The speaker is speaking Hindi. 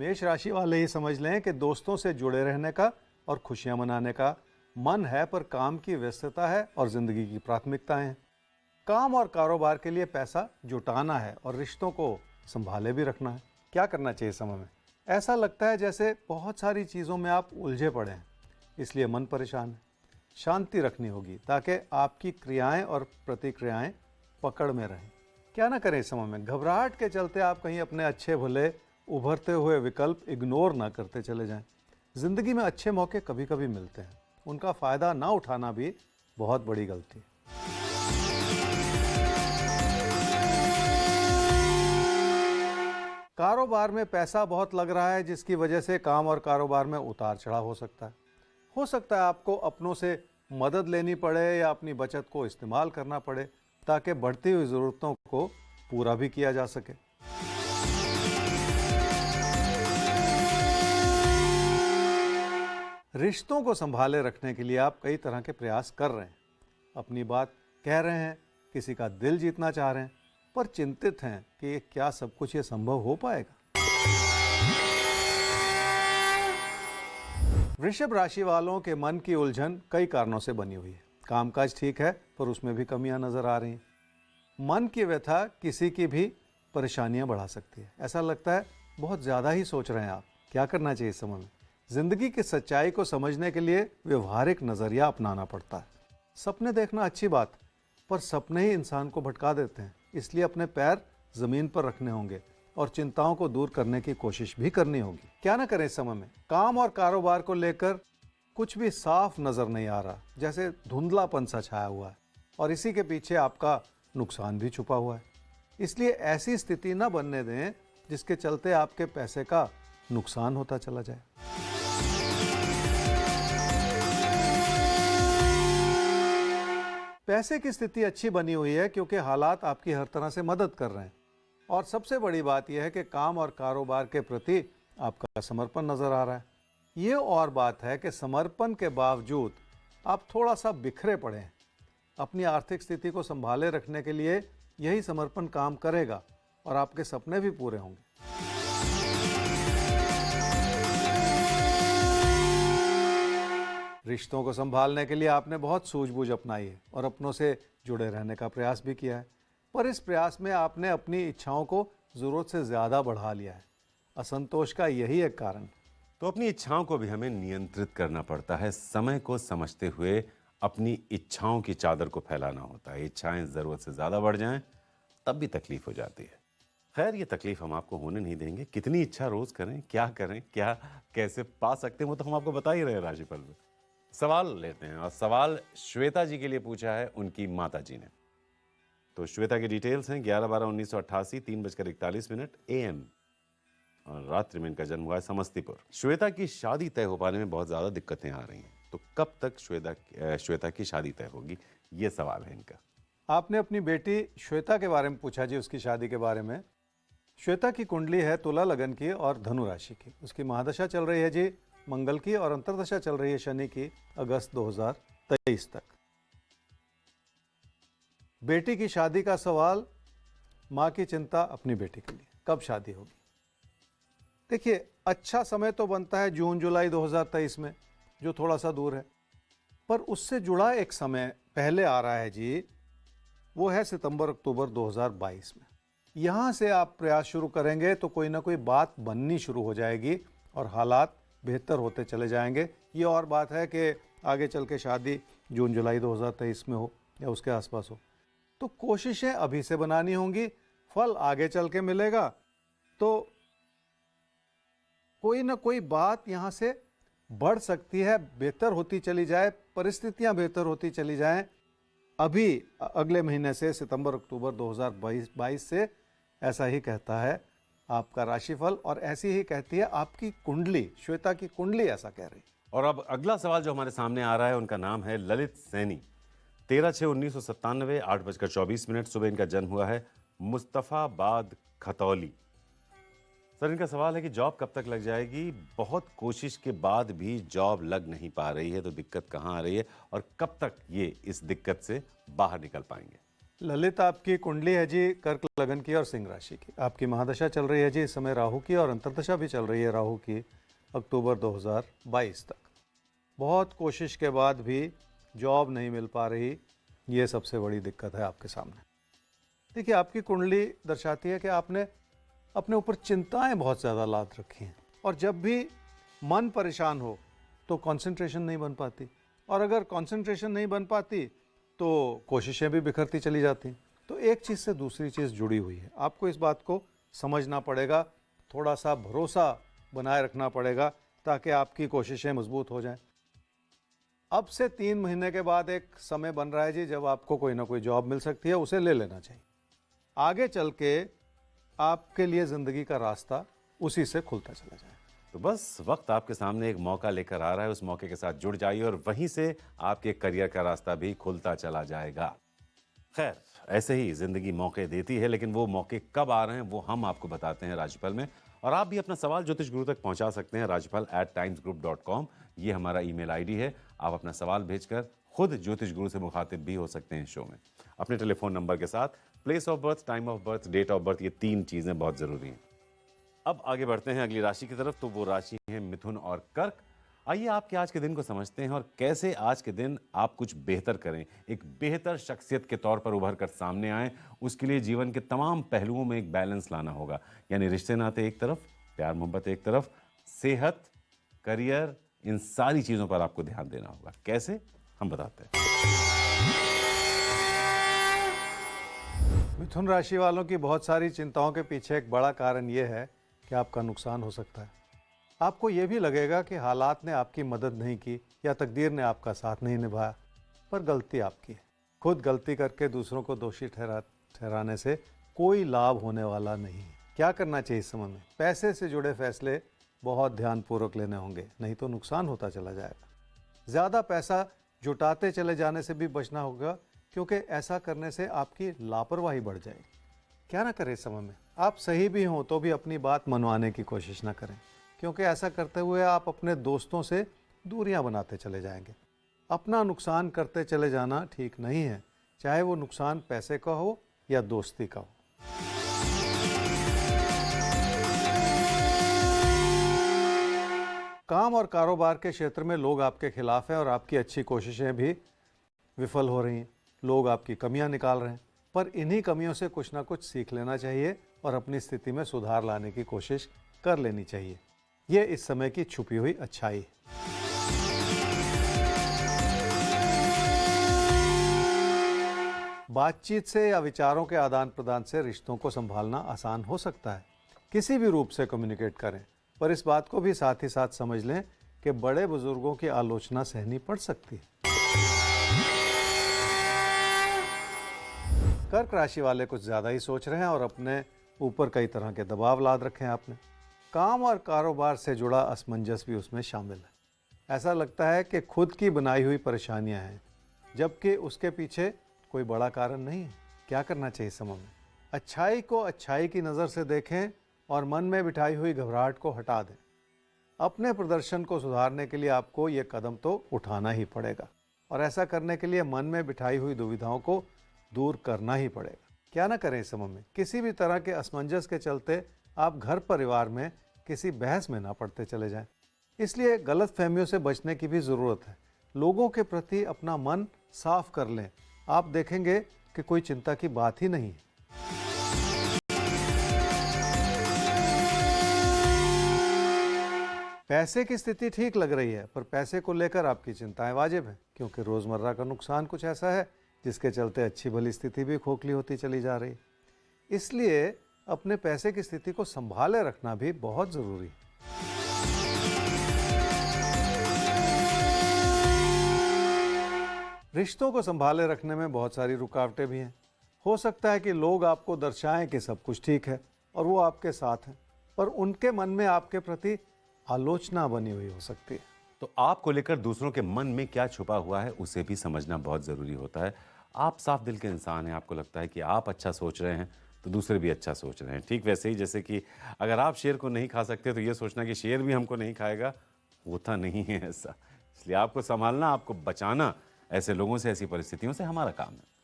मेष राशि वाले ही समझ लें कि दोस्तों से जुड़े रहने का और खुशियां मनाने का मन है, पर काम की व्यस्तता है और जिंदगी की प्राथमिकताएं हैं। काम और कारोबार के लिए पैसा जुटाना है और रिश्तों को संभाले भी रखना है। क्या करना चाहिए समय में? ऐसा लगता है जैसे बहुत सारी चीज़ों में आप उलझे पड़े हैं, इसलिए मन परेशान है। शांति रखनी होगी ताकि आपकी क्रियाएं और प्रतिक्रियाएं पकड़ में रहें। क्या ना करें इस समय में? घबराहट के चलते आप कहीं अपने अच्छे भले उभरते हुए विकल्प इग्नोर ना करते चले जाएं। जिंदगी में अच्छे मौके कभी कभी मिलते हैं, उनका फायदा ना उठाना भी बहुत बड़ी गलती है। कारोबार में पैसा बहुत लग रहा है, जिसकी वजह से काम और कारोबार में उतार चढ़ाव हो सकता है। हो सकता है आपको अपनों से मदद लेनी पड़े या अपनी बचत को इस्तेमाल करना पड़े ताकि बढ़ती हुई ज़रूरतों को पूरा भी किया जा सके। रिश्तों को संभाले रखने के लिए आप कई तरह के प्रयास कर रहे हैं। अपनी बात कह रहे हैं, किसी का दिल जीतना चाह रहे हैं, पर चिंतित हैं कि क्या सब कुछ ये संभव हो पाएगा। वृषभ राशि वालों के मन की उलझन कई कारणों से बनी हुई है। कामकाज ठीक है, पर उसमें भी कमियां नजर आ रही हैं। मन की व्यथा किसी की भी परेशानियां बढ़ा सकती है। ऐसा लगता है बहुत ज़्यादा ही सोच रहे हैं आप। क्या करना चाहिए इस समय में? जिंदगी की सच्चाई को समझने के लिए व्यवहारिक नज़रिया अपनाना पड़ता है। सपने देखना अच्छी बात, पर सपने ही इंसान को भटका देते हैं। इसलिए अपने पैर ज़मीन पर रखने होंगे और चिंताओं को दूर करने की कोशिश भी करनी होगी। क्या ना करें इस समय में? काम और कारोबार को लेकर कुछ भी साफ नज़र नहीं आ रहा, जैसे धुंधलापन सा छाया हुआ है और इसी के पीछे आपका नुकसान भी छुपा हुआ है। इसलिए ऐसी स्थिति न बनने दें जिसके चलते आपके पैसे का नुकसान होता चला जाए। पैसे की स्थिति अच्छी बनी हुई है क्योंकि हालात आपकी हर तरह से मदद कर रहे हैं। और सबसे बड़ी बात यह है कि काम और कारोबार के प्रति आपका समर्पण नजर आ रहा है। ये और बात है कि समर्पण के बावजूद आप थोड़ा सा बिखरे पड़े हैं। अपनी आर्थिक स्थिति को संभाले रखने के लिए यही समर्पण काम करेगा और आपके सपने भी पूरे होंगे। रिश्तों को संभालने के लिए आपने बहुत सूझबूझ अपनाई है और अपनों से जुड़े रहने का प्रयास भी किया है, पर इस प्रयास में आपने अपनी इच्छाओं को ज़रूरत से ज़्यादा बढ़ा लिया है। असंतोष का यही एक कारण। तो अपनी इच्छाओं को भी हमें नियंत्रित करना पड़ता है। समय को समझते हुए अपनी इच्छाओं की चादर को फैलाना होता है। इच्छाएं ज़रूरत से ज़्यादा बढ़ जाएं तब भी तकलीफ हो जाती है। खैर, ये तकलीफ हम आपको होने नहीं देंगे। कितनी इच्छा रोज़ करें, क्या कैसे पा सकते हैं, वो तो हम आपको बता ही रहे हैं राशिफल में। सवाल लेते हैं और सवाल श्वेता जी के लिए पूछा है उनकी माता जी ने। तो श्वेता की डिटेल्स हैं 11/12/1988 3:41 AM और रात्रि में इनका जन्म हुआ है समस्तीपुर। श्वेता की शादी तय हो पाने में बहुत ज़्यादा दिक्कतें आ रही हैं, तो कब तक श्वेता की शादी तय होगी, ये सवाल है इनका। आपने अपनी बेटी श्वेता के बारे में पूछा जी, उसकी शादी के बारे में। श्वेता की कुंडली है तुला लगन की और धनु राशि की। उसकी महादशा चल रही है जी मंगल की और अंतर्दशा चल रही है शनि की अगस्त 2023 तक। बेटी की शादी का सवाल, माँ की चिंता अपनी बेटी के लिए, कब शादी होगी? देखिए, अच्छा समय तो बनता है जून जुलाई 2023 में, जो थोड़ा सा दूर है, पर उससे जुड़ा एक समय पहले आ रहा है जी, वो है सितंबर अक्टूबर 2022 में। यहाँ से आप प्रयास शुरू करेंगे तो कोई ना कोई बात बननी शुरू हो जाएगी और हालात बेहतर होते चले जाएंगे। ये और बात है कि आगे चल के शादी जून जुलाई 2023 में हो या उसके आसपास हो, तो कोशिशें अभी से बनानी होंगी। फल आगे चल के मिलेगा, तो कोई ना कोई बात यहाँ से बढ़ सकती है, बेहतर होती चली जाए, परिस्थितियाँ बेहतर होती चली जाएं। अभी अगले महीने से सितंबर अक्टूबर 2022 से ऐसा ही कहता है आपका राशिफल और ऐसी ही कहती है आपकी कुंडली, श्वेता की कुंडली ऐसा कह रही। और अब अगला सवाल जो हमारे सामने आ रहा है, उनका नाम है ललित सैनी। 13/6/1997 8:24 सुबह इनका जन्म हुआ है मुस्तफाबाद खतौली। सर, इनका सवाल है कि जॉब कब तक लग जाएगी? बहुत कोशिश के बाद भी जॉब लग नहीं पा रही है, तो दिक्कत कहाँ आ रही है और कब तक ये इस दिक्कत से बाहर निकल पाएंगे? ललित, आपकी कुंडली है जी कर्क लगन की और सिंह राशि की। आपकी महादशा चल रही है जी इस समय राहु की, और अंतर्दशा भी चल रही है राहु की अक्टूबर 2022 तक। बहुत कोशिश के बाद भी जॉब नहीं मिल पा रही, ये सबसे बड़ी दिक्कत है आपके सामने। देखिए, आपकी कुंडली दर्शाती है कि आपने अपने ऊपर चिंताएं बहुत ज़्यादा लाद रखी हैं, और जब भी मन परेशान हो तो कंसंट्रेशन नहीं बन पाती, और अगर कंसंट्रेशन नहीं बन पाती तो कोशिशें भी बिखरती चली जाती। तो एक चीज़ से दूसरी चीज़ जुड़ी हुई है, आपको इस बात को समझना पड़ेगा, थोड़ा सा भरोसा बनाए रखना पड़ेगा ताकि आपकी कोशिशें मजबूत हो जाएं। अब से 3 महीने के बाद एक समय बन रहा है जी जब आपको कोई ना कोई जॉब मिल सकती है, उसे ले लेना चाहिए। आगे चल के आपके लिए ज़िंदगी का रास्ता उसी से खुलता चला जाए। तो बस वक्त आपके सामने एक मौका लेकर आ रहा है, उस मौके के साथ जुड़ जाइए और वहीं से आपके करियर का रास्ता भी खुलता चला जाएगा। खैर, ऐसे ही जिंदगी मौके देती है, लेकिन वो मौके कब आ रहे हैं वो हम आपको बताते हैं राशिफल में। और आप भी अपना सवाल ज्योतिष गुरु तक पहुंचा सकते हैं rajipal@timesgroup.com, ये हमारा ईमेल आईडी है। आप अपना सवाल भेजकर खुद ज्योतिष गुरु से मुखातिब भी हो सकते हैं शो में, अपने टेलीफोन नंबर के साथ। Place of birth, time of birth, date of birth, ये 3 चीजें बहुत जरूरी हैं। अब आगे बढ़ते हैं अगली राशि की तरफ, तो वो राशि है मिथुन और कर्क। आइए आपके आज के दिन को समझते हैं और कैसे आज के दिन आप कुछ बेहतर करें, एक बेहतर शख्सियत के तौर पर उभर कर सामने आएं। उसके लिए जीवन के तमाम पहलुओं में एक बैलेंस लाना होगा, यानी रिश्ते नाते एक तरफ, प्यार मोहब्बत एक तरफ, सेहत, करियर, इन सारी चीजों पर आपको ध्यान देना होगा। कैसे, हम बताते हैं। मिथुन राशि वालों की बहुत सारी चिंताओं के पीछे एक बड़ा कारण ये है कि आपका नुकसान हो सकता है। आपको ये भी लगेगा कि हालात ने आपकी मदद नहीं की या तकदीर ने आपका साथ नहीं निभाया, पर गलती आपकी है। खुद गलती करके दूसरों को दोषी ठहराने से कोई लाभ होने वाला नहीं है। क्या करना चाहिए इस समय में? पैसे से जुड़े फैसले बहुत ध्यानपूर्वक लेने होंगे, नहीं तो नुकसान होता चला जाएगा। ज़्यादा पैसा जुटाते चले जाने से भी बचना होगा, क्योंकि ऐसा करने से आपकी लापरवाही बढ़ जाएगी। क्या ना करें इस समय में? आप सही भी हों तो भी अपनी बात मनवाने की कोशिश ना करें, क्योंकि ऐसा करते हुए आप अपने दोस्तों से दूरियां बनाते चले जाएंगे। अपना नुकसान करते चले जाना ठीक नहीं है, चाहे वो नुकसान पैसे का हो या दोस्ती का हो। काम और कारोबार के क्षेत्र में लोग आपके खिलाफ हैं और आपकी अच्छी कोशिशें भी विफल हो रही हैं। लोग आपकी कमियां निकाल रहे हैं, पर इन्हीं कमियों से कुछ ना कुछ सीख लेना चाहिए और अपनी स्थिति में सुधार लाने की कोशिश कर लेनी चाहिए। ये इस समय की छुपी हुई अच्छाई है। बातचीत से या विचारों के आदान प्रदान से रिश्तों को संभालना आसान हो सकता है। किसी भी रूप से कम्युनिकेट करें, पर इस बात को भी साथ ही साथ समझ लें कि बड़े बुजुर्गों की आलोचना सहनी पड़ सकती है। कर्क राशि वाले कुछ ज़्यादा ही सोच रहे हैं और अपने ऊपर कई तरह के दबाव लाद रखे हैं आपने। काम और कारोबार से जुड़ा असमंजस भी उसमें शामिल है। ऐसा लगता है कि खुद की बनाई हुई परेशानियां हैं, जबकि उसके पीछे कोई बड़ा कारण नहीं है। क्या करना चाहिए इस समय में? अच्छाई को अच्छाई की नज़र से देखें और मन में बिठाई हुई घबराहट को हटा दें। अपने प्रदर्शन को सुधारने के लिए आपको ये कदम तो उठाना ही पड़ेगा, और ऐसा करने के लिए मन में बिठाई हुई दुविधाओं को दूर करना ही पड़ेगा। क्या ना करें इस समय में? किसी भी तरह के असमंजस के चलते आप घर परिवार में किसी बहस में ना पड़ते चले जाएं। इसलिए गलत फहमियों से बचने की भी ज़रूरत है। लोगों के प्रति अपना मन साफ कर लें, आप देखेंगे कि कोई चिंता की बात ही नहीं है। पैसे की स्थिति ठीक लग रही है, पर पैसे को लेकर आपकी चिंताएं वाजिब हैं, क्योंकि रोज़मर्रा का नुकसान कुछ ऐसा है जिसके चलते अच्छी भली स्थिति भी खोखली होती चली जा रही। इसलिए अपने पैसे की स्थिति को संभाले रखना भी बहुत ज़रूरी है। रिश्तों को संभाले रखने में बहुत सारी रुकावटें भी हैं। हो सकता है कि लोग आपको दर्शाएं कि सब कुछ ठीक है और वो आपके साथ हैं, पर उनके मन में आपके प्रति आलोचना बनी हुई हो सकती है। तो आपको लेकर दूसरों के मन में क्या छुपा हुआ है उसे भी समझना बहुत ज़रूरी होता है। आप साफ दिल के इंसान हैं, आपको लगता है कि आप अच्छा सोच रहे हैं तो दूसरे भी अच्छा सोच रहे हैं। ठीक वैसे ही जैसे कि अगर आप शेर को नहीं खा सकते तो ये सोचना कि शेर भी हमको नहीं खाएगा, होता नहीं है ऐसा। इसलिए आपको संभालना, आपको बचाना ऐसे लोगों से, ऐसी परिस्थितियों से हमारा काम है।